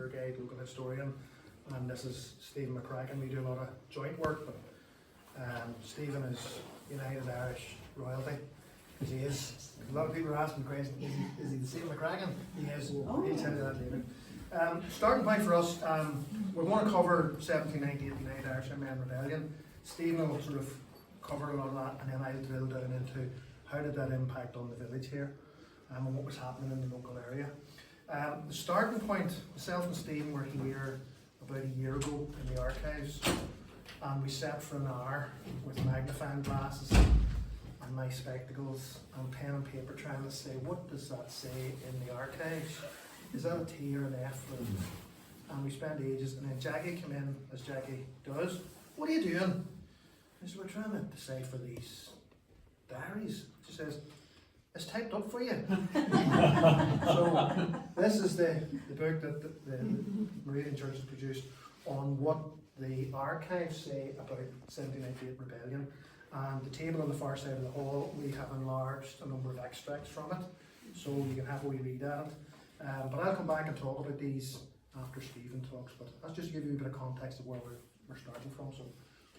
tour guide, local historian, and this is Stephen McCracken. We do a lot of joint work, but Stephen is United Irish royalty, as he is. A lot of people are asking the question, is he the Stephen McCracken? He is. He'll tell you that later. Starting point for us, we're going to cover 1798 United Irishmen Rebellion. Stephen will sort of cover a lot of that, and then I'll drill down into how did that impact on the village here, and what was happening in the local area. The starting point, myself and Stephen were here about a year ago in the archives, and we sat for an hour with magnifying glasses and my spectacles and pen and paper trying to say, what does that say in the archives? Is that a T or an F? And we spent ages, and then Jackie came in, as Jackie does. What are you doing? I said, we're trying to decipher these diaries. She says, it's typed up for you. So this is the book that the Moravian Church has produced on what the archives say about 1798 Rebellion. And the table on the far side of the hall, we have enlarged a number of extracts from it, so you can have a wee read at it. But I'll come back and talk about these after Stephen talks, but that's just to give you a bit of context of where we're starting from. So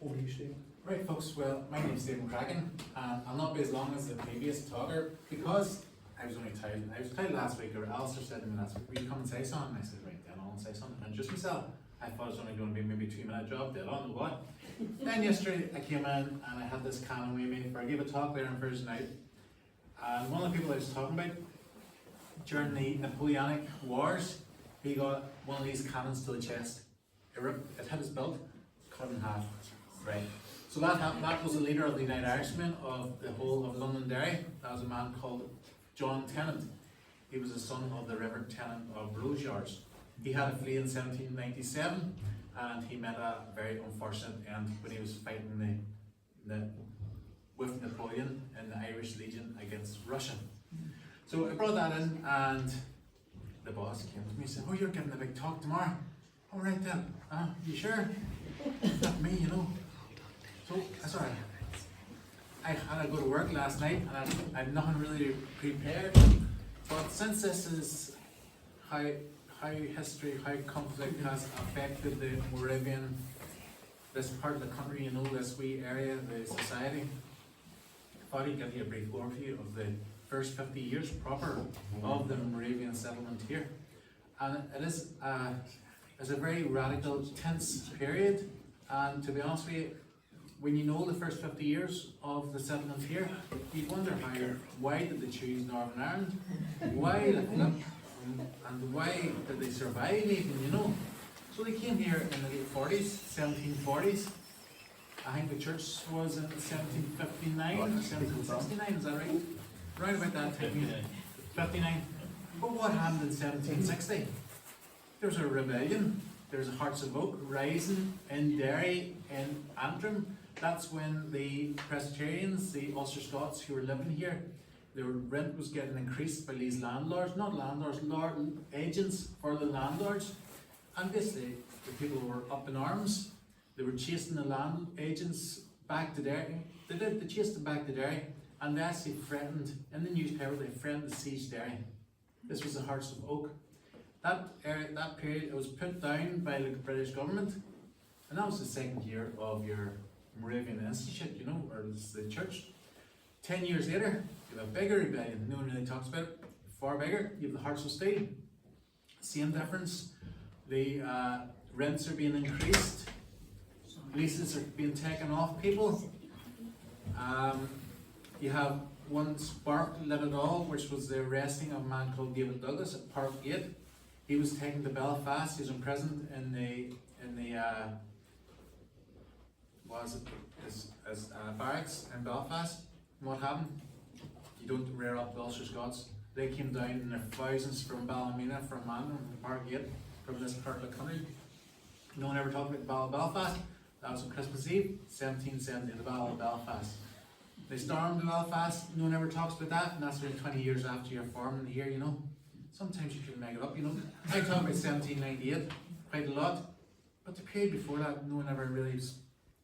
over to you, Stephen. Right, folks, well, my name is Stephen McCracken, and I'll not be as long as the previous talker because I was tired last week, or Alastair said to me last week, will you come and say something? And I said, right, then I'll say something and introduce myself. I thought it was only going to be maybe a 2-minute job, dead on, what? Then yesterday I came in and I had this canon with me for I gave a talk there on Thursday night. And one of the people I was talking about, during the Napoleonic Wars, he got one of these cannons to the chest. It had his belt, cut in half. Right. So that happened. That was the leader of the United Irishmen of the whole of Londonderry. That was a man called John Tennant. He was the son of the Reverend Tennant of Roseyards. He had a flee in 1797, and he met a very unfortunate end when he was fighting with Napoleon in the Irish Legion against Russia. So I brought that in, and the boss came to me and said, "Oh, you're giving a big talk tomorrow." "All right then. You sure?" "Not me, you know." So that's all right. I had to go to work last night, and I'm nothing really prepared. But since this is how history, how conflict has affected the Moravian, this part of the country, you know, this wee area, the society, I thought I'd give you a brief overview of the first 50 years proper of the Moravian settlement here. And it is a very radical, tense period. And to be honest with you, when you know the first 50 years of the settlement here, you wonder why did they choose Northern Ireland? Why the flip? And why did they survive even, you know? So they came here in the late 40s, 1740s. I think the church was in 1759 or 1769, is that right? Right about that time, 59. But what happened in 1760? There was a rebellion. There was a Hearts of Oak rising in Derry, in Antrim. That's when the Presbyterians, the Ulster Scots who were living here, their rent was getting increased by these landlords, not landlords, agents for the landlords. And basically, the people were up in arms. They were chasing the land agents back to Derry. They chased them back to Derry, and they actually threatened, in the newspaper, they threatened to siege Derry. This was the Hearts of Oak. That period, it was put down by the British government, and that was the second year of your Moravian Institute, you know, or the church. 10 years later, you have a bigger rebellion. No one really talks about it. Far bigger. You have the Hearts of Steel. Same difference. The rents are being increased. Leases are being taken off people. You have one spark lit it all, which was the arresting of a man called David Douglas at Park Gate. He was taken to Belfast. He was imprisoned in the barracks in Belfast. And what happened? You don't rear up the Ulster Scots. They came down in their thousands from Ballymena, from Manning, from Park Gate, from this part of the country. No one ever talked about the Battle of Belfast. That was on Christmas Eve, 1770, the Battle of Belfast. They stormed Belfast. No one ever talks about that, and that's around 20 years after you're forming here, you know. Sometimes you can make it up, you know. I talk about 1798 quite a lot, but the period before that, no one ever really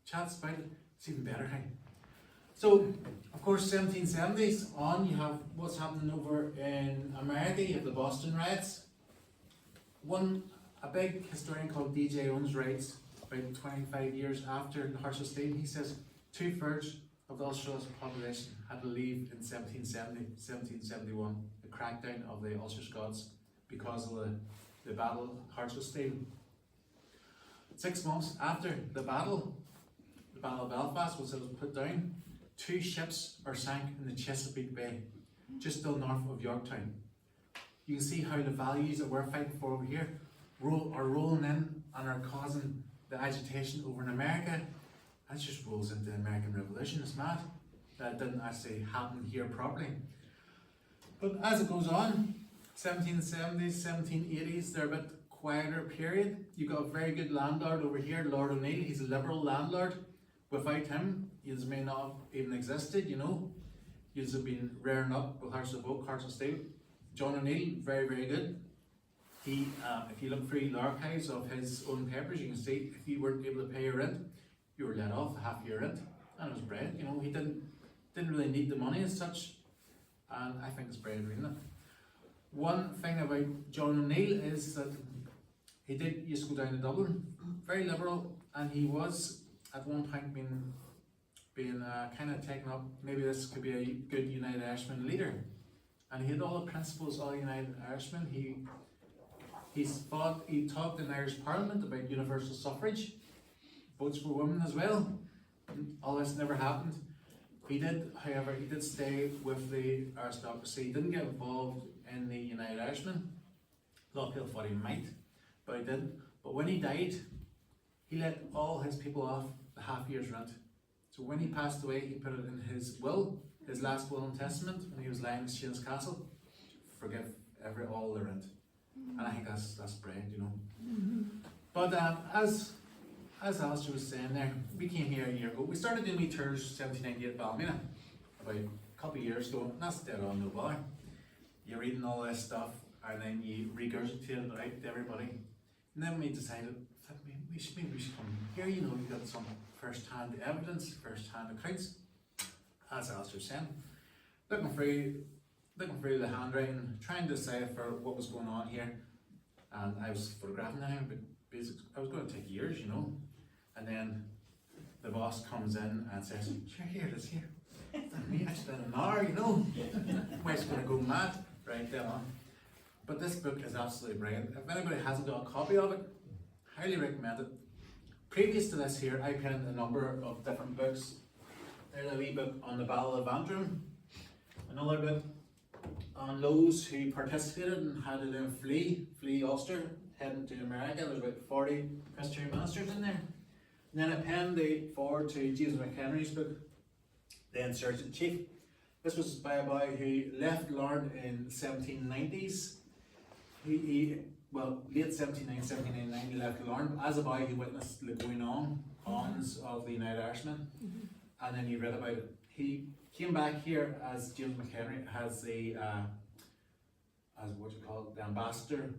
chats about it. It's even better, hey. So, of course, 1770s on, you have what's happening over in America. You have the Boston riots. One A big historian called DJ Owens writes, about 25 years after the Hearts of Steel, he says 2/3 of the Ulster population had to leave in 1770, 1771, the crackdown of the Ulster Scots because of the battle, Hearts of Steel. 6 months after the Battle of Belfast was put down, 2 ships are sank in the Chesapeake Bay, just still north of Yorktown. You can see how the values that we're fighting for over here are rolling in and are causing the agitation over in America. That just rolls into the American Revolution. It's mad that it didn't actually happen here properly. But as it goes on, 1770s, 1780s, they're a bit quieter period. You've got a very good landlord over here, Lord O'Neill. He's a liberal landlord. Without him, yous may not have even existed, you know. Yous have been rearing up with Hearts of Oak, Hearts of Steel. John O'Neill, very, very good. He, if you look through the archives of his own papers, you can see if you weren't able to pay your rent, you were let off half your rent, and it was bread. You know, he didn't really need the money as such, and I think it's bread reading it. One thing about John O'Neill is that he did used to go down to Dublin, very liberal, and he was at one point being kind of taken up. Maybe this could be a good United Irishman leader, and he had all the principles of United Irishmen. He talked in Irish Parliament about universal suffrage, votes for women as well. All this never happened. He did, however, he did stay with the aristocracy. He didn't get involved in the United Irishmen. A lot of people thought he might, but he didn't. But when he died, he let all his people off the half year's rent. So when he passed away, he put it in his will, his last will and testament, when he was lying in Shane's Castle, forgive all the rent. And I think that's brilliant, you know. But as Alastair was saying there, we came here a year ago. We started doing tours 1798 Ballymena about a couple of years ago, and that's dead on no bother. You're reading all this stuff, and then you regurgitate it out to everybody. And then we decided that maybe we should come here. You know, you got some first-hand evidence, first-hand accounts. As Alastair was saying, looking through the handwriting, trying to decipher what was going on here. And I was photographing him, but basically, I was going to take years, you know. And then the boss comes in and says, "Sure, here it is here." Me, I spent an hour, you know. Wife's going to go mad, right then on. But this book is absolutely brilliant. If anybody hasn't got a copy of it, highly recommend it. Previous to this here, I penned a number of different books. There's a wee book on the Battle of Antrim, another book on those who participated and had to then flee Ulster, heading to America. There's about 40 Presbyterian ministers in there. And then I penned the forward to Stephen McCracken's book, The Insurgent Chief. This was by a boy who left Larne in the 1790s. Late 1790, 1799, he left Larne. As a boy, he witnessed the going ons of the United Irishmen, and then he read about it. He came back here as James McHenry, as the the ambassador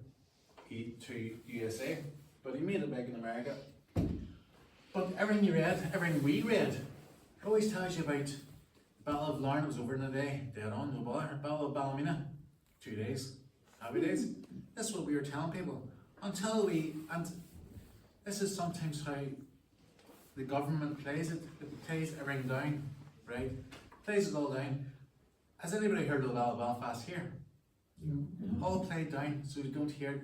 to USA, but he made it big in America. But everything we read, always tells you about the Battle of Larne was over in a day, dead on, no bother. Battle of Ballymena, 2 days, happy days. This is what we were telling people and this is sometimes how the government plays it. It plays everything down, right? Plays it all down. Has anybody heard of the Battle of Belfast here? All played down, so we don't hear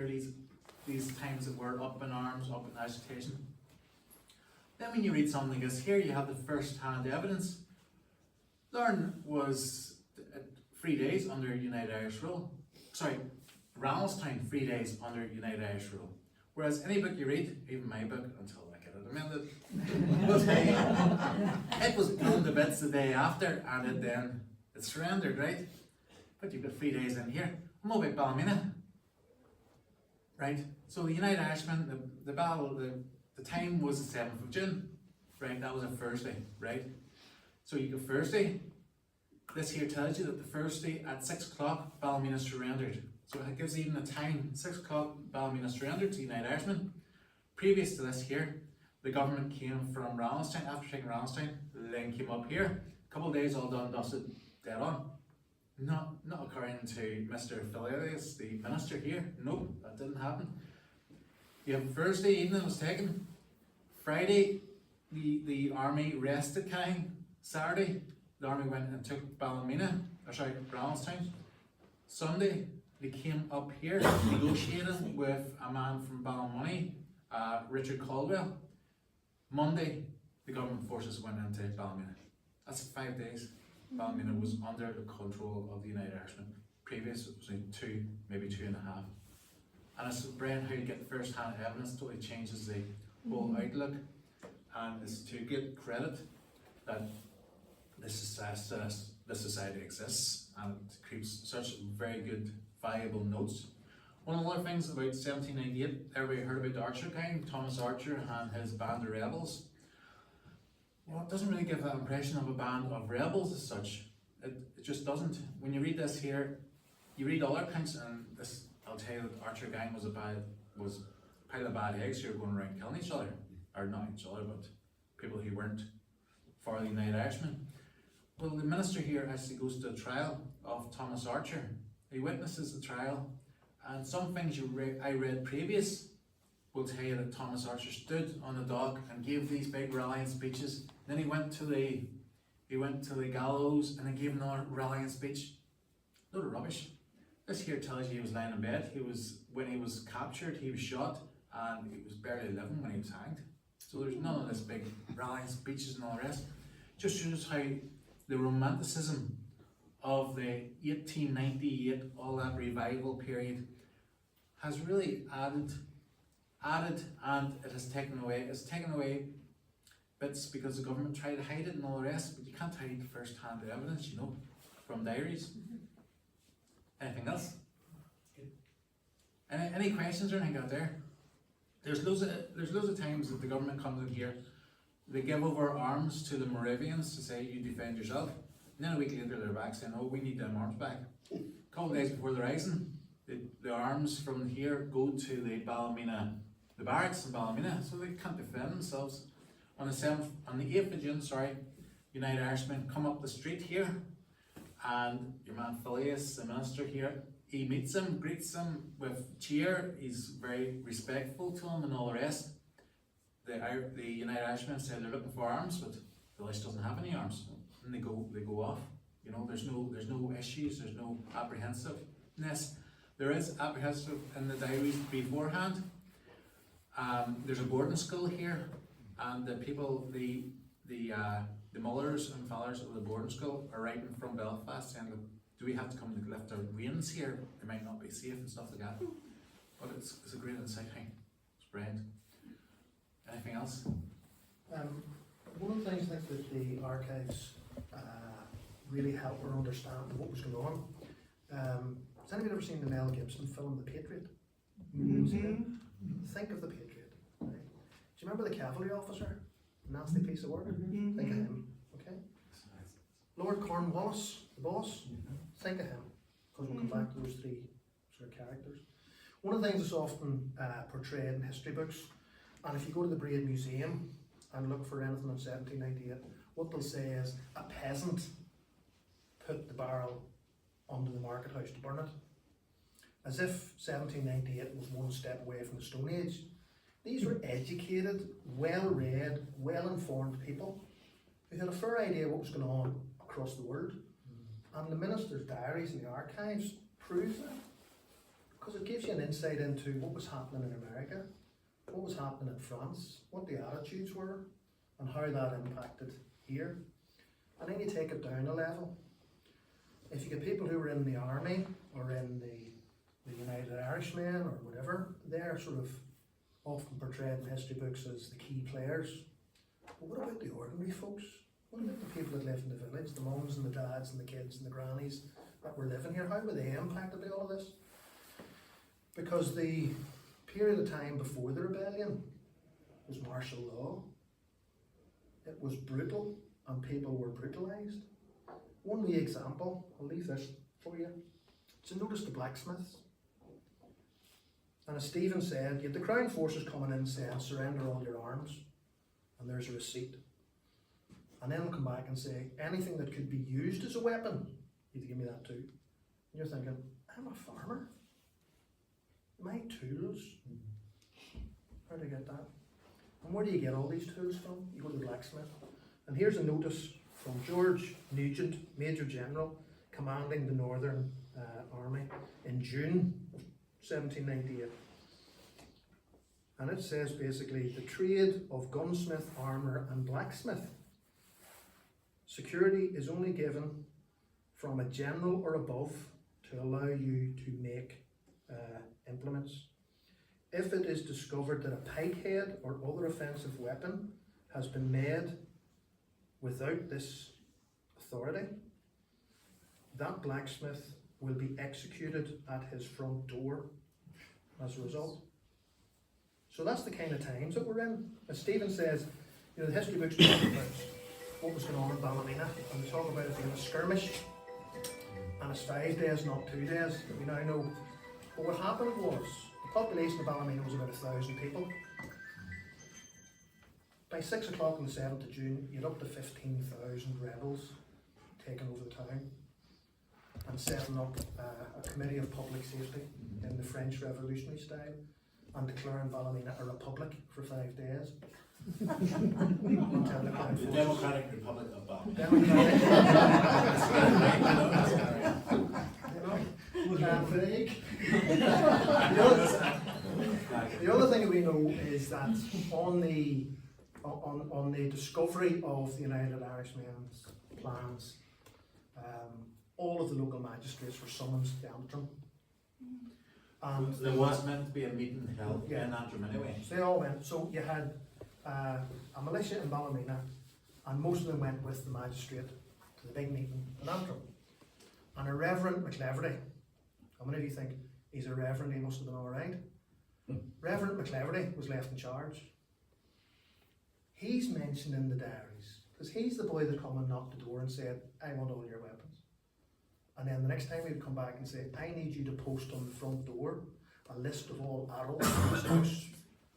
these times that we're up in arms, up in agitation. Then when you read something like this here, you have the first-hand evidence. Larne was 3 days under United Irish rule. Sorry, Ralstown 3 days under United Irish rule. Whereas any book you read, even my book, until I get it amended, will tell you it was blown to bits the day after, and it surrendered, right? But you've got 3 days in here. I'm about Ballymena, right? So the United Irishmen, the battle, the time was the 7th of June, right? That was a Thursday, right? So you go Thursday. This here tells you that the Thursday at 6 o'clock, Ballymena surrendered. So it gives even a time, 6 o'clock, Ballymena surrendered to the United Irishmen. Previous to this here, the government came from Ralstown. After taking Ralstown, then came up here. A couple of days all done, dusted, dead on. Not occurring to Mr. Philiades, the minister here. Nope, that didn't happen. You have Thursday evening was taken. Friday, the army rested King. Saturday, the army went and took Ballymena, or sorry, Brownstown. Sunday, they came up here, negotiating with a man from Ballymena, Richard Caldwell. Monday, the government forces went into Ballymena. That's 5 days. Ballymena was under the control of the United Irishmen. Previous, it was like 2, maybe 2.5. And it's Brian how you get first-hand evidence totally changes the whole outlook. And it's to get credit that this society exists and it keeps such very good, valuable notes. One of the other things about 1798, everybody heard about the Archer Gang, Thomas Archer and his band of rebels. Well, it doesn't really give that impression of a band of rebels as such. It just doesn't. When you read this here, you read other accounts, and this, I'll tell you that Archer Gang was a pile of bad eggs who were going around killing each other. Or not each other, but people who weren't for the United Irishmen. Well, the minister here actually goes to a trial of Thomas Archer. He witnesses the trial, and some things I read previous will tell you that Thomas Archer stood on the dock and gave these big rallying speeches. Then he went to the gallows and he gave another rallying speech. Load of rubbish. This here tells you he was lying in bed. When he was captured, he was shot, and he was barely living when he was hanged. So there's none of this big rallying speeches and all the rest. Just shows how the romanticism of the 1898, all that revival period, has really added, and it has taken away. It's taken away bits because the government tried to hide it and all the rest, but you can't hide first-hand evidence, from diaries. Anything else? Any questions or anything out there? There's loads of times that the government comes in here, they give over arms to the Moravians to say you defend yourself, and then a week later they're back saying, oh, we need them arms back. A couple of days before the rising, the arms from here go to the Ballymena, the barracks in Ballymena, so they can't defend themselves. On the 8th of June, United Irishmen come up the street here, and your man Phileas, the minister here, he meets him, greets him with cheer. He's very respectful to him and all the rest. The United Irishmen say they're looking for arms, but Phileas doesn't have any arms, and they go off. There's no issues. There's no apprehensiveness. There is apprehensive in the diaries beforehand. There's a boarding school here, and the people, the mothers and fathers of the boarding school are writing from Belfast saying, do we have to come to lift our reins here? They might not be safe and stuff like that. But it's a great insight. It's brilliant. Anything else? One of the things I think that the archives really helped her understand what was going on. Has anybody ever seen the Mel Gibson film The Patriot? Think of The Patriot. Right? Do you remember the cavalry officer? Nasty piece of work? Think of him. Okay? Lord Cornwallis, the boss? Think of him. Because we'll come back to those three sort of characters. One of the things that's often portrayed in history books, and if you go to the Braid Museum and look for anything in 1798, what they'll say is a peasant put the barrel under the market house to burn it. As if 1798 was one step away from the Stone Age. These were educated, well-read, well-informed people who had a fair idea what was going on across the world. And the minister's diaries and the archives prove that. Because it gives you an insight into what was happening in America, what was happening in France, what the attitudes were, and how that impacted here. And then you take it down a level. If you get people who were in the army or in the United Irishmen or whatever, they're sort of often portrayed in history books as the key players. But what about the ordinary folks? What about the people that lived in the village, the mums and the dads and the kids and the grannies that were living here? How were they impacted by all of this? Because the period of time before the rebellion was martial law. It was brutal and people were brutalised. One wee example, I'll leave this for you. So notice the blacksmiths. And as Stephen said, you had the Crown forces coming in saying, surrender all your arms, and there's a receipt. And then they'll come back and say, anything that could be used as a weapon, you have to give me that too. And you're thinking, I'm a farmer. My tools Where do you get that? And where do you get all these tools from? You go to the blacksmith. And here's a notice from George Nugent, Major General, commanding the Northern Army in June of 1798. And it says basically, the trade of gunsmith, armour and blacksmith. Security is only given from a general or above to allow you to make implements. If it is discovered that a pikehead or other offensive weapon has been made without this authority, that blacksmith will be executed at his front door as a result. So that's the kind of times that we're in. As Stephen says, you know, the history books talk about what was going on in Ballymena, and they talk about it being a skirmish, and it's 5 days, not 2 days, that we now know. But what happened was, the population of Ballymena was about 1,000 people. By 6 o'clock on the 7th of June, you had up to 15,000 rebels taking over the town and setting up a committee of public safety in the French Revolutionary style and declaring Ballymena a republic for 5 days. Until the Crown The Forces- Democratic Republic of Ballymena. Democratic. The other thing that we know is that on the discovery of the United Irishmen's plans, all of the local magistrates were summoned to Antrim. And There was meant to be a meeting held in Antrim anyway. so they all went. So you had a militia in Ballymena, and most of them went with the magistrate to the big meeting in Antrim. And a Reverend McCleverty, how many of you think he's a reverend? He must have been all right. Reverend McCleverty was left in charge. He's mentioned in the diaries because he's the boy that come and knocked the door and said, "I want all your weapons." And then the next time he'd come back and say, "I need you to post on the front door a list of all adults in this house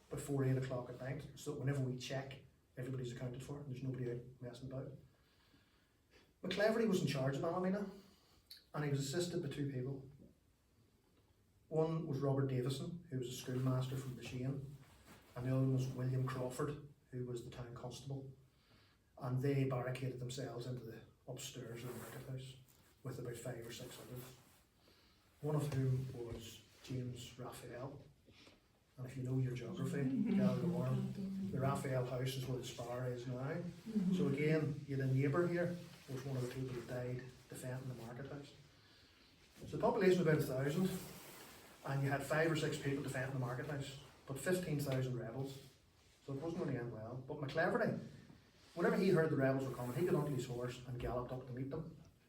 before 8 o'clock at night, so that whenever we check, everybody's accounted for and there's nobody out messing about." McCleverty was in charge of Ballymena, and he was assisted by two people. One was Robert Davison, who was a schoolmaster from Bashane, and the other one was William Crawford, who was the town constable. And they barricaded themselves into the upstairs of the market house with about 5 or 6 others, one of whom was James Raphael. And if you know your geography, the Raphael house is where the Spar is now. So again, you had a neighbour here, was one of the people who died defending the market house. So the population was about 1,000, and you had 5 or 6 people defending the market house, but 15,000 rebels. So it wasn't going to end well. But McCleverty, whenever he heard the rebels were coming, he got onto his horse and galloped up to meet them.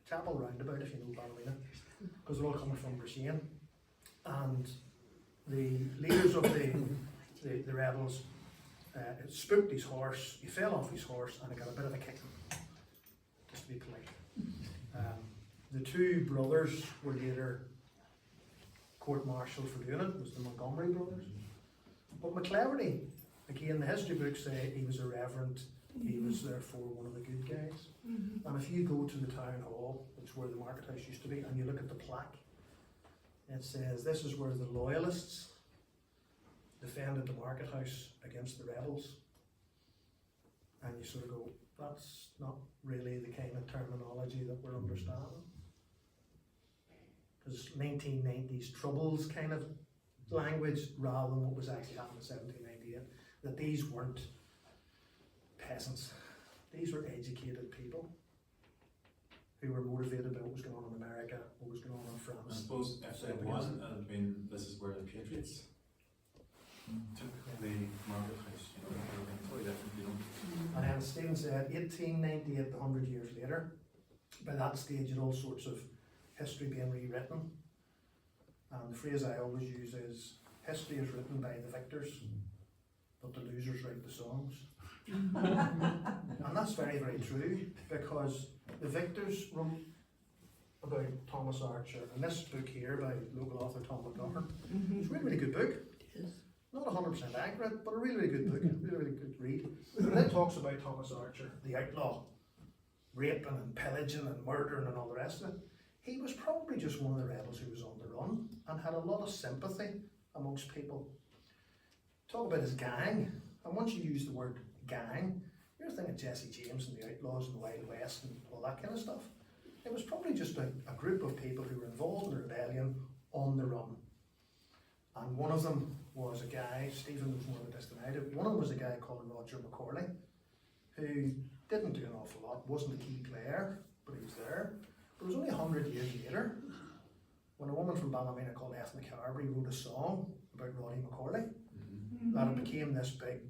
Chapel Roundabout, if you know Ballymena, because they're all coming from Gracehill. And the leaders of the rebels spooked his horse, he fell off his horse, and he got a bit of a kicking, just to be polite. The two brothers were later court-martialed for doing it. It was the Montgomery brothers. But McCleverty, again, the history books say he was a reverend, he was therefore one of the good guys. And if you go to the town hall, which is where the market house used to be, and you look at the plaque, it says this is where the loyalists defended the market house against the rebels. And you sort of go, that's not really the kind of terminology that we're understanding. Because 1990s troubles kind of language rather than what was actually happening in 1798, that these weren't peasants, these were educated people who were motivated by what was going on in America, what was going on in I France. suppose if it wasn't, it would have been, this is where the Patriots took the market house, you know, it would have been totally different, you know. And then Stephen said 1898, 100 years later, by that stage you had all sorts of history being rewritten. And the phrase I always use is, history is written by the victors, but the losers write the songs. And that's very, very true, because the victors wrote about Thomas Archer, and this book here by local author Tom McCracken, it's a really, really good book. Not 100% accurate, but a really, really good book, really, really good read. And it talks about Thomas Archer, the outlaw, raping and pillaging and murdering and all the rest of it. He was probably just one of the rebels who was on the run and had a lot of sympathy amongst people talk about his gang, and once you use the word gang, you're thinking Jesse James and the Outlaws and the Wild West and all that kind of stuff. It was probably just a group of people who were involved in the rebellion on the run. And one of them was a guy, Stephen was more of a distant. One of them was a guy called Roger McCorley, who didn't do an awful lot, wasn't a key player, but he was there. But it was only 100 years later, when a woman from Ballymena called Ethna Carberry wrote a song about Roddy McCorley, that it became this big.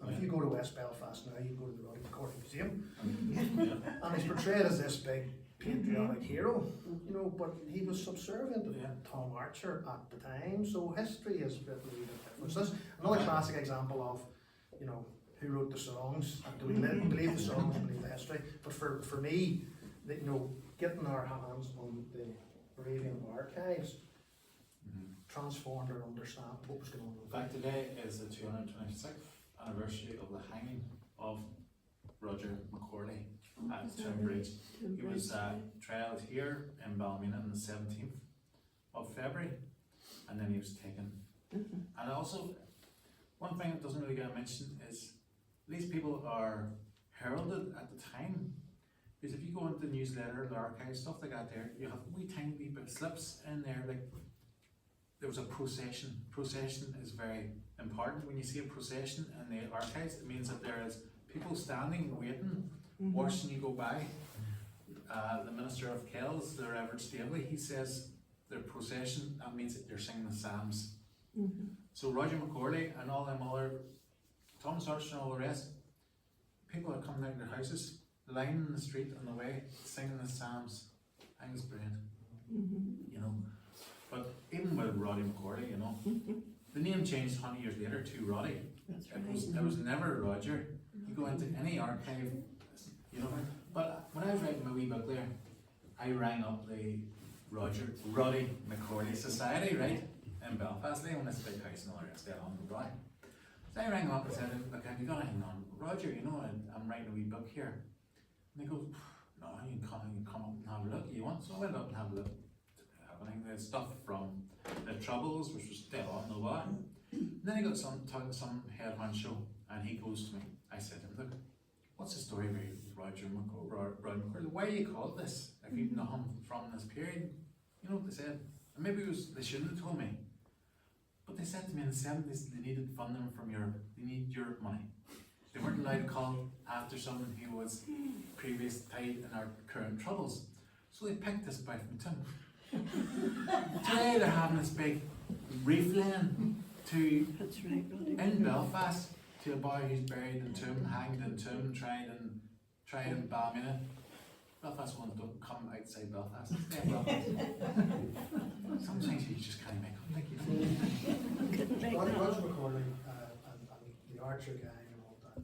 And if you go to West Belfast now, you go to the Roddy McCorley Museum, and he's portrayed as this big patriotic hero, you know, but he was subservient to Tom Archer at the time, so history is written a wee bit different. So that's another classic example of, you know, who wrote the songs, and do we believe the songs and believe the history. But for me, that, you know, getting our hands on the Moravian archives transformed our understanding of what was going on. In fact, today is the 226th anniversary of the hanging of Roger McCorley at Townbridge. He was trialled here in Ballymena on the 17th of February, and then he was taken. And also, one thing that doesn't really get mentioned is these people are heralded at the time. Because if you go into the newsletter, the archive, stuff like that there, you have wee tiny wee bit slips in there, like there was a procession. Procession is very important. When you see a procession in the archives, it means that there is people standing, waiting, watching you go by. The Minister of Kells, the Reverend Stavely, he says the procession, that means that you're singing the Psalms. So Roger McCorley and all them other, Thomas Archer and all the rest, people are coming out of their houses, lining the street on the way, singing the Psalms. I think it's brilliant. You know. But even with Roddy McCorley, you know, the name changed 20 years later to Roddy. That's right. It was never Roger. You go into any archive, you know. But when I was writing my wee book there, I rang up the Roddy McCorley Society, right, in Belfast. They own this big house and all the rest of it on the drive. So I rang up and said, look, have you got anything on Roger? You know, I'm writing a wee book here. And they go, no, you can come up and have a look if you want. So I went up and have a look. There's stuff from the Troubles, which was dead on the why. Then I got talking to some head honcho, and he goes to me. I said to him, look, what's the story about Roger McCorley? Why do you call it this? If you know him from this period, you know what they said. And maybe they shouldn't have told me, but they said to me in the 70s they needed funding from Europe. They need Europe money. They weren't allowed to call after someone who was previous tied in our current troubles. So they picked this boy from Tim. Today they're having this big reef laying in Belfast to a boy who's buried in tomb, hanged in tomb, tried in Ballymena. Belfast ones don't come outside Belfast. Stay in Belfast. Sometimes you just can't make up, like, you know. Roger McCorley and the Archer gang and all that,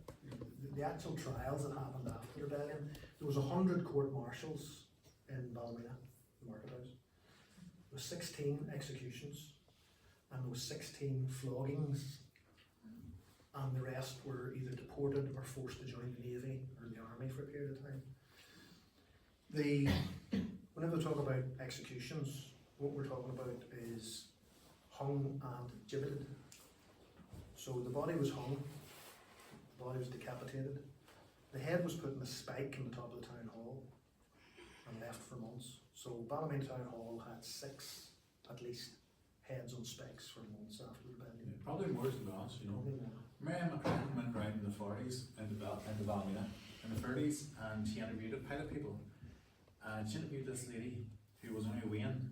the actual trials that happened after the rebellion, there was 100 court-martials in Ballymena, the market house. There was 16 executions, and there was 16 floggings, and the rest were either deported or forced to join the Navy or the Army for a period of time. Whenever we talk about executions, what we're talking about is hung and gibbeted. So the body was hung, the body was decapitated, the head was put in a spike in the top of the town hall and left for months. So Ballymena Town Hall had 6, at least, heads on spikes for months after the rebellion. Yeah, probably more to be honest, you know. Mary McCracken went around in the 40s into Ballymena in the 30s, and she interviewed a pile of people. And she interviewed this lady who was only a wean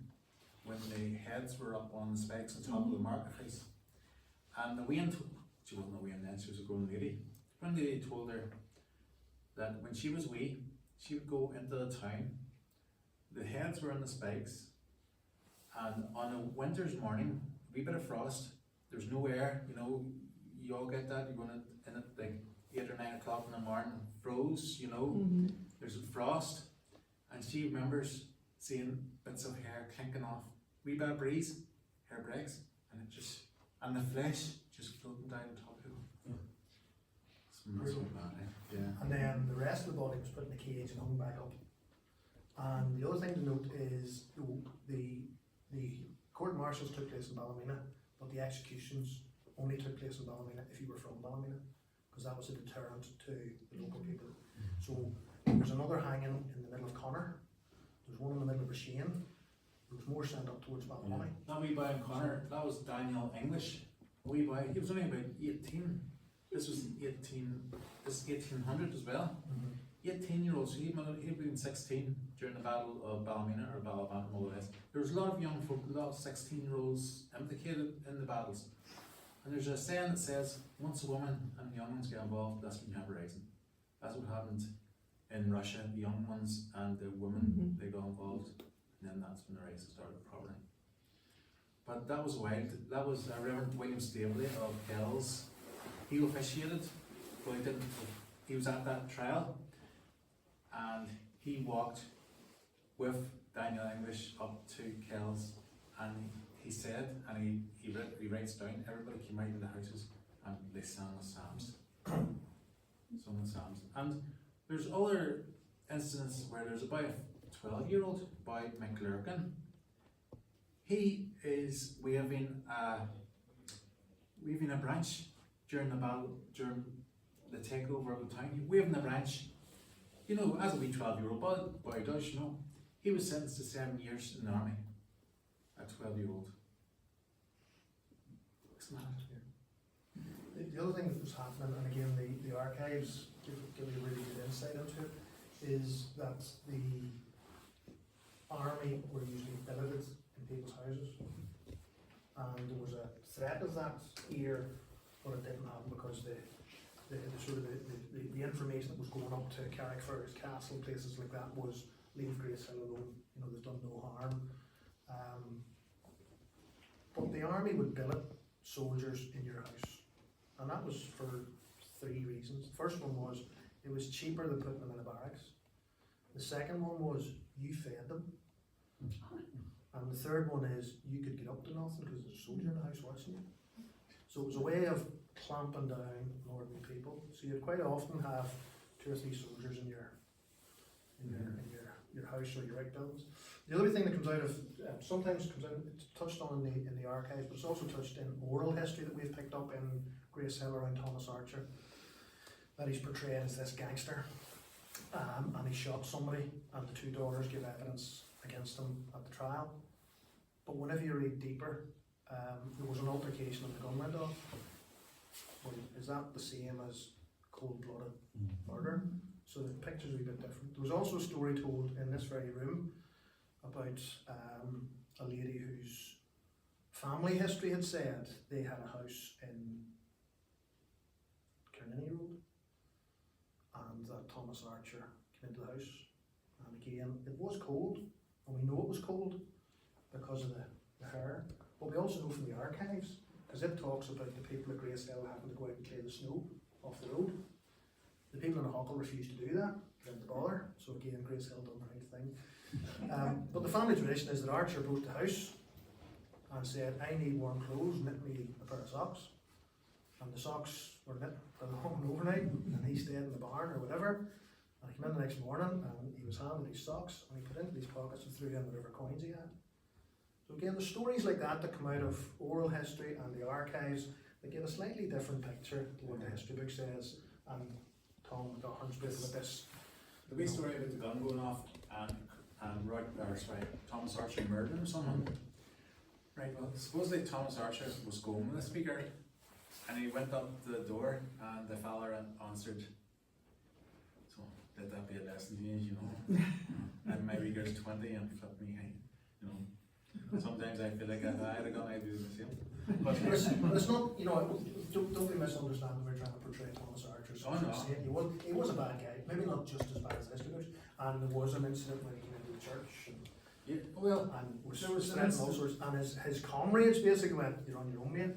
when the heads were up on the spikes on top of the marketplace. And the wean, she wasn't a wean then, she was a grown lady. The grown lady told her that when she was wee, she would go into the town, the heads were on the spikes, and on a winter's morning, a wee bit of frost, there's no air, you know, you all get that, you're going in at like 8 or 9 o'clock in the morning, froze, you know, there's a frost, and she remembers seeing bits of hair clinking off, wee bit of breeze, hair breaks, and it just, and the flesh just floating down the top of it. It's massive bad, yeah. And then the rest of the body was put in a cage and hung back up. And the other thing to note is the court-martials took place in Ballymena, but the executions only took place in Ballymena if you were from Ballymena, because that was a deterrent to the local people. So there was another hanging in the middle of Connor, there's one in the middle of Bashane, there was more sent up towards Ballymena. That wee boy in Connor, that was Daniel English. A wee boy, he was only about 18. This was 1800 as well. 18-year-olds, so he'd been 16 during the Battle of Ballymena or Ballymena, more or less. There was a lot of young folk, a lot of 16-year-olds implicated in the battles. And there's a saying that says, once a woman and the young ones get involved, that's when you have a rising. That's what happened in Russia. The young ones and the women, they got involved, and then that's when the rising started properly. But that was wild. That was Reverend William Staveley of Kells. He officiated, but he was at that trial, and he walked with Daniel English up to Kells, and he said, and he writes down, everybody came out of the houses and they sang the psalms. Sung the psalms. And there's other instances where there's about a 12-year-old boy, McCracken. He is waving a branch during the battle, during the takeover of the town. He waving the branch, you know, as a wee 12-year-old boy does, you know. He was sentenced to 7 years in the army, a 12-year-old. Isn't that it? The other thing that was happening, and again the archives give you a really good insight into it, is that the army were usually billeted in people's houses, and there was a threat of that here, but it didn't happen because the information that was going up to Carrickfergus Castle, places like that, was leave Gracehill alone, you know, they've done no harm. But the army would billet soldiers in your house, and that was for 3 reasons. The first one was it was cheaper than putting them in a barracks. The second one was you fed them. And the third one is you could get up to nothing because there's a soldier in the house watching you. So it was a way of clamping down on ordinary people. So you'd quite often have 2 or 3 soldiers in your house or your outbuildings. The other thing that comes out of sometimes comes out, it's touched on in the archives, but it's also touched in oral history that we've picked up in Gracehill around Thomas Archer, that he's portrayed as this gangster, and he shot somebody, and the 2 daughters give evidence against him at the trial. But whenever you read deeper, there was an altercation and the gun went off. Well, is that the same as cold-blooded murder? So the picture's a wee bit different. There was also a story told in this very room about a lady whose family history had said they had a house in Kerninny Road, and that Thomas Archer came into the house, and again it was cold, and we know it was cold because of the hair, but we also know from the archives, because it talks about the people at Gracehill having to go out and clear the snow off the road. The people in the Huckle refused to do that, they didn't bother, so again Gracehill done the right thing. But the family tradition is that Archer broke the house and said, I need warm clothes, knit me a pair of socks. And the socks were knit for the home overnight, and he stayed in the barn or whatever. And he came in the next morning and he was handed these socks, and he put into these pockets and threw in whatever coins he had. So again, the stories like that that come out of oral history and the archives, they give a slightly different picture to what the history book says. And Tom McCracken spoke about this. The wee story about the gun going off and Thomas Archer murdering someone. Right, well, supposedly Thomas Archer was going with the speaker, and he went up to the door, and the fella answered. So, let that be a lesson to you, you know. And my wee girl's 20 and flipped me, you know. Sometimes I feel like if I had a gun, I'd do the same. But it's not, you know, don't be misunderstanding, we're trying to portray Thomas Archer. So he was a bad guy, maybe not just as bad as history books, and there was an incident when he came into the church. And, yeah, well, and there was all sorts, and his comrades basically went, you're on your own, mate.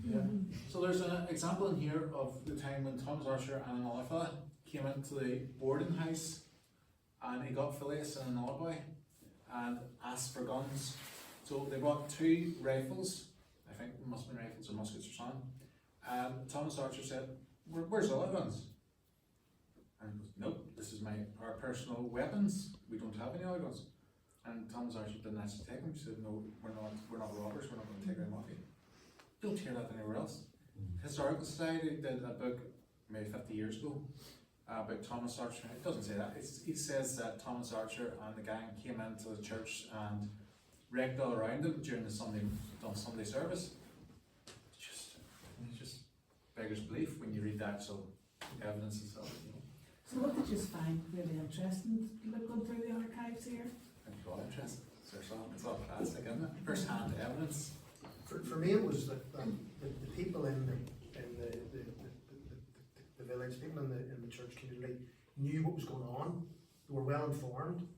Yeah. So there's an example in here of the time when Thomas Archer and another fella came into the boarding house, and he got Phileas and another boy and asked for guns. So they brought 2 rifles, I think it must have been rifles or muskets or something. Thomas Archer said, where's all our guns? And he goes, nope, this is our personal weapons. We don't have any other guns. And Thomas Archer didn't actually take them. He said, no, we're not robbers, we're not going to take them off you. You don't hear that anywhere else. Historical Society did a book maybe 50 years ago about Thomas Archer. It doesn't say that. It says that Thomas Archer and the gang came into the church and wrecked all around them during the Sunday service. It just beggars belief when you read the actual evidence itself. You know. So what did you find really interesting looking through the archives here? I think it's all interesting. It's all classic, isn't it? First-hand evidence. For me, it was that the people in the village, people in the church community knew what was going on. They were well informed.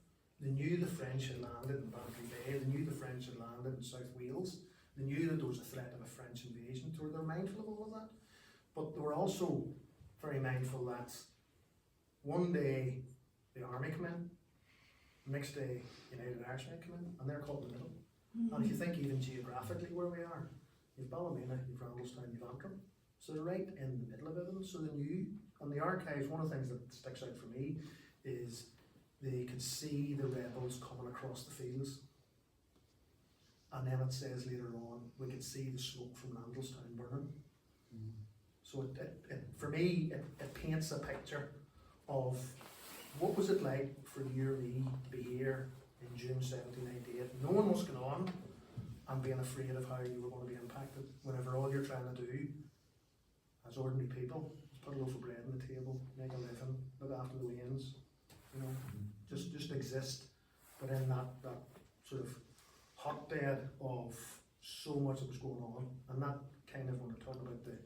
They knew the French had landed in Bantry Bay. They knew the French had landed in South Wales. They knew that there was a threat of a French invasion. So they were mindful of all of that. But they were also very mindful that one day the army come in, the next day United Irishmen come in, and they're caught in the middle. And if you think even geographically where we are, you've Ballymena, you've Randallstown, you've Antrim. So they're right in the middle of it. So they knew. And the archives, one of the things that sticks out for me is they could see the rebels coming across the fields. And then it says later on, we could see the smoke from Randallstown burning. So for me, it paints a picture of what was it like for you or me to be here in June 1798, knowing what's going on and being afraid of how you were going to be impacted, whenever all you're trying to do as ordinary people is put a loaf of bread on the table, make a living, look after the wains, you know, just exist, but in that sort of hotbed of so much that was going on. And that kind of, when I talk about the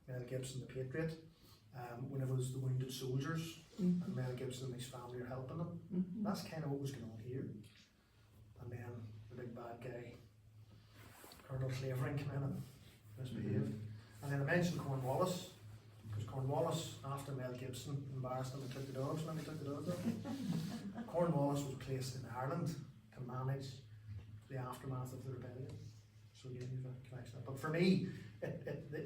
Mel Gibson, the Patriot, whenever it was the wounded soldiers, and Mel Gibson and his family are helping them, that's kind of what was going on here. And then the big bad guy, Colonel Clavering, came in and misbehaved. And then I mentioned Cornwallis, because Cornwallis, after Mel Gibson embarrassed him and took the dogs, remember he took the dogs up? Cornwallis was placed in Ireland to manage the aftermath of the rebellion. So again, you've a connection. But for me,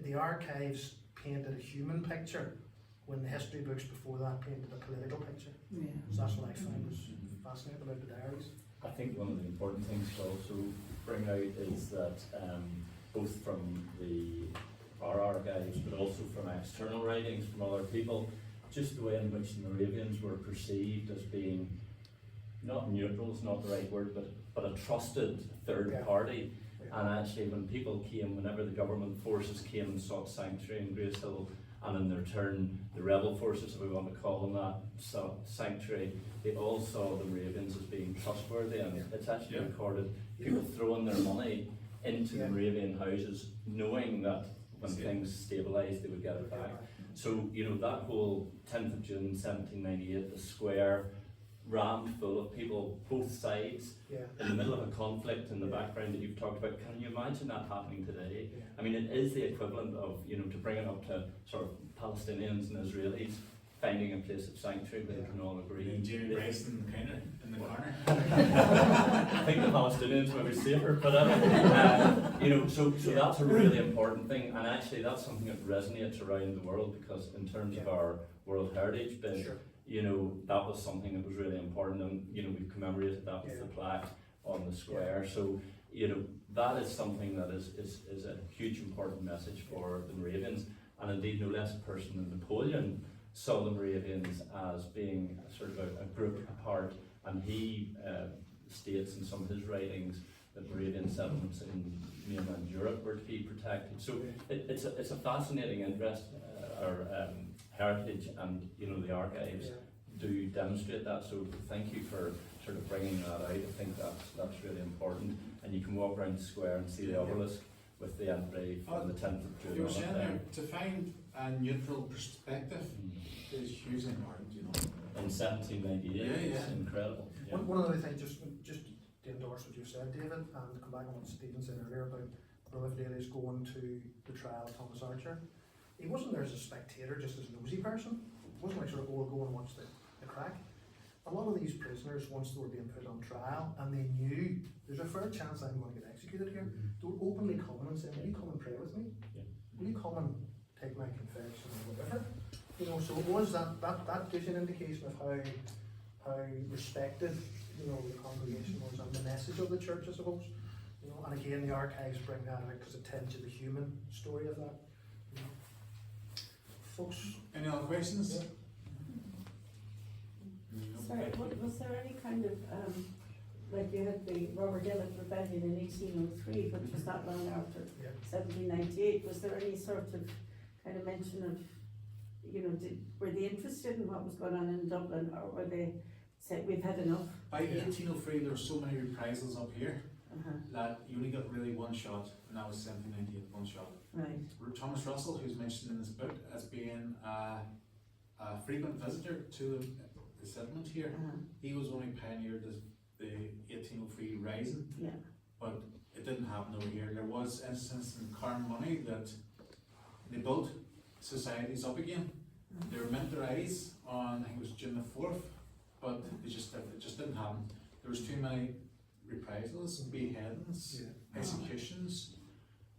the archives painted a human picture when the history books before that painted a political picture. Yeah. So that's what I found was fascinating about the diaries. I think one of the important things to also bring out is that both from our archives but also from external writings from other people, just the way in which the Moravians were perceived as being not neutral is not the right word, but a trusted third party. And actually when people came, whenever the government forces came and sought sanctuary in Gracehill, and in their turn the rebel forces, if we want to call them that, sought sanctuary, they all saw the Moravians as being trustworthy, and it's actually recorded people throwing their money into the Moravian houses knowing that when things stabilised they would get it back. So, you know, that whole 10th of June 1798, the square rammed full of people, both sides, in the middle of a conflict in the background that you've talked about. Can you imagine that happening today? I mean, it is the equivalent of, you know, to bring it up to sort of Palestinians and Israelis finding a place of sanctuary where they can all agree. Jerry Bryson in the corner. I think the Palestinians may be safer, but you know, so that's a really important thing, and actually that's something that resonates around the world, because in terms of our World Heritage bid, you know, that was something that was really important, and you know, we've commemorated that with the plaque on the square. So, you know, that is something that is a huge important message for the Moravians, and indeed no less a person than Napoleon saw the Moravians as being sort of a group apart, and he states in some of his writings that Moravian settlements in mainland Europe were to be protected. So it's a fascinating interest, or heritage, and you know, the archives do demonstrate that. So thank you for sort of bringing that out. I think that's really important, and you can walk around the square and see the obelisk with the entry from the 10th of June. You were saying there, to find a neutral perspective is hugely important, you know. In 1798, it's incredible. One other thing, just to endorse what you said, David, and to come back on what Stephen said earlier about Brother Daly's going to the trial of Thomas Archer. He wasn't there as a spectator, just as a nosy person. It wasn't like sort of, go and watch the crack. A lot of these prisoners, once they were being put on trial and they knew there's a fair chance I'm going to get executed here, they were openly coming and saying, will you come and pray with me? Will you come and take my confession or whatever? You know, so it was that gives you an indication of how respected, you know, the congregation was, and the message of the church, I suppose. You know, and again, the archives bring that out because it tells you the human story of that. You know. Folks, Any other questions? Yeah. Sorry, was there any kind of, like you had the United Rebellion in 1803, which was not long after yeah. 1798, was there any sort of kind of mention of, you know, were they interested in what was going on in Dublin, or were they said we've had enough? By 1803, there were so many reprisals up here Uh-huh. that you only got really one shot, and that was 1798, one shot. Right. Thomas Russell, who's mentioned in this book as being a frequent visitor to the settlement here, Uh-huh. he was one who pioneered the 1803 rising, Yeah. but it didn't happen over here. There was instance in Carnmoney that they built societies up again. They were meant to rise on, I think it was June the 4th, but it just didn't happen. There was too many reprisals, beheadings, Yeah. executions.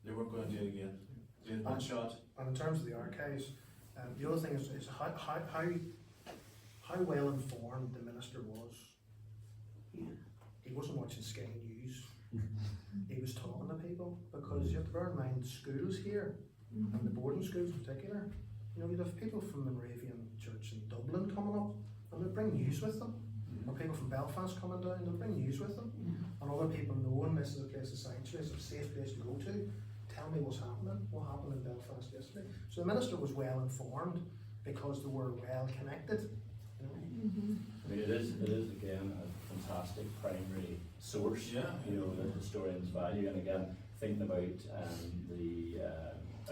They weren't going to do it again. They had one shot. And in terms of the archives, the other thing is how well informed the minister was. Yeah. He wasn't watching Sky News. He was talking to people, because you have to bear in mind schools here, and the boarding schools in particular. You know, you'd have people from the Moravian Church in Dublin coming up, and they'd bring news with them. Or people from Belfast coming down, they'd bring news with them. And other people knowing this is a place of sanctuary, it's a safe place to go to. Tell me what's happening, what happened in Belfast yesterday. So the minister was well informed because they were well connected. You know? I mean, it is again a fantastic primary source. Yeah. You know, that historians value, and again, thinking about the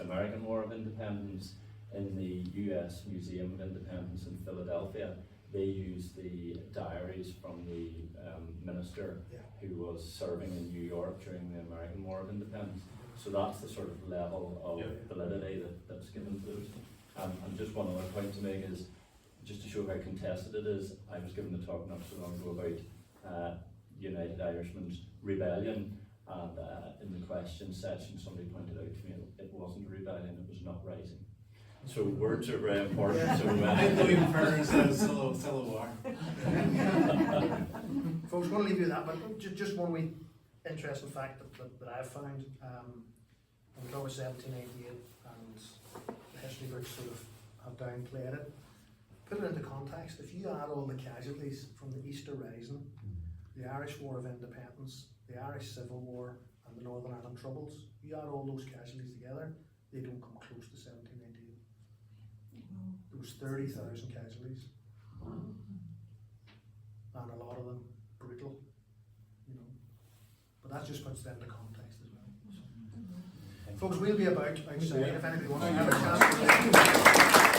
American War of Independence in the U.S. Museum of Independence in Philadelphia, they used the diaries from the minister Yeah. who was serving in New York during the American War of Independence. So that's the sort of level of validity that's given to those. And just one other point to make is, just to show how contested it is, I was given the talk not so long ago about United Irishmen Rebellion, and in the question section somebody pointed out to me it wasn't a rebellion, it was an uprising. So words are very important. Yeah. So I believe in fairness, it was still a war. Folks, we'll leave you with that, but just one wee interesting fact that I've found. We go with 1788, and the history books sort of have downplayed it. Put it into context, if you add all the casualties from the Easter Rising, the Irish War of Independence, the Irish Civil War, and the Northern Ireland Troubles, you add all those casualties together, they don't come close to 1788. There was 30,000 casualties, and a lot of them brutal, you know. But that just puts them into context as well. So. Folks, we'll be about outside if anybody wants to have a chat.